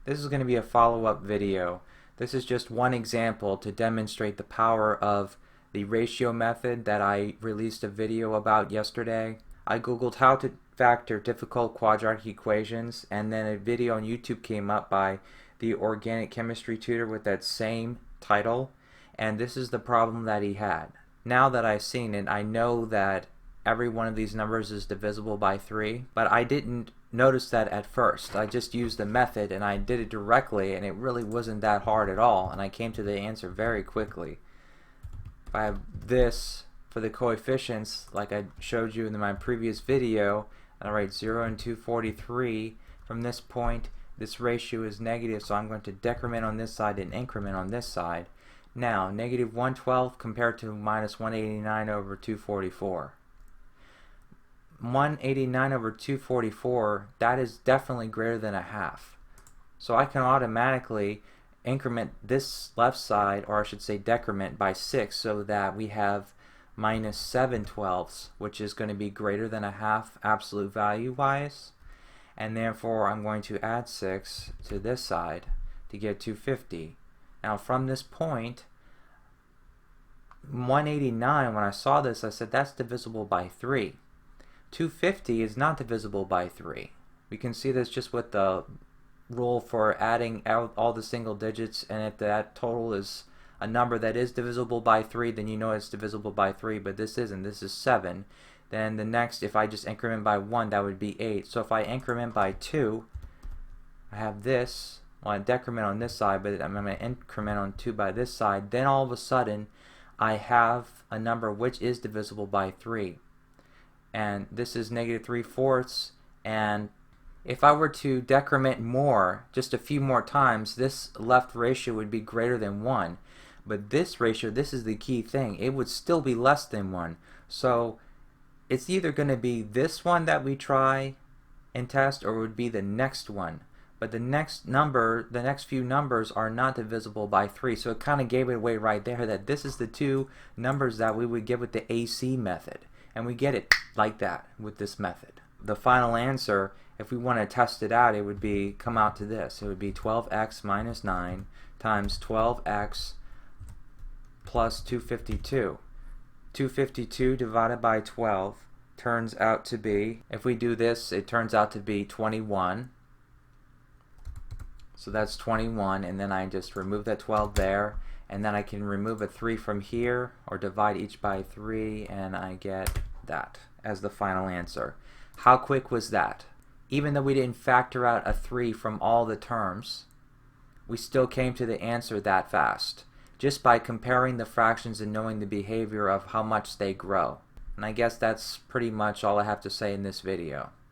This is going to be a follow-up video. This is just one example to demonstrate the power of the ratio method that I released a video about yesterday. I googled how to factor difficult quadratic equations, and then a video on YouTube came up by the organic chemistry tutor with that same title, and this is the problem that he had. Now that I've seen it, I know that every one of these numbers is divisible by 3, but I didn't notice that at first. I just used the method and I did it directly, and it really wasn't that hard at all, and I came to the answer very quickly. If I have this for the coefficients, like I showed you in my previous video, and I write 0 and 243, from this point this ratio is negative, so I'm going to decrement on this side and increment on this side. Now, negative 112 compared to minus 189 over 244. 189 over 244, that is definitely greater than a half. So I can automatically increment this left side, or I should say decrement, by 6, so that we have minus 7/12, which is going to be greater than a half absolute value wise, and therefore I'm going to add 6 to this side to get 250. Now from this point, 189, when I saw this, I said that's divisible by 3. 250 is not divisible by 3. We can see this just with the rule for adding out all the single digits, and if that total is a number that is divisible by 3, then you know it's divisible by 3, but this isn't. This is 7. Then the next, if I just increment by 1, that would be 8. So if I increment by 2, I have this. Well, I decrement on this side, but I'm going to increment on 2 by this side. Then all of a sudden, I have a number which is divisible by 3. And this is negative 3/4, and if I were to decrement more, just a few more times, this left ratio would be greater than 1. But this ratio, this is the key thing, it would still be less than 1. So it's either going to be this one that we try and test, or it would be the next one. But the next number, the next few numbers are not divisible by 3. So it kind of gave it away right there that this is the two numbers that we would get with the AC method. And we get it like that with this method. The final answer, if we want to test it out, it would be come out to this. It would be 12x minus 9 times 12x plus 252. 252 divided by 12 turns out to be, if we do this, it turns out to be 21. So that's 21, and then I just remove that 12 there, and then I can remove a 3 from here, or divide each by 3, and I get that as the final answer. How quick was that? Even though we didn't factor out a 3 from all the terms, we still came to the answer that fast, just by comparing the fractions and knowing the behavior of how much they grow. And I guess that's pretty much all I have to say in this video.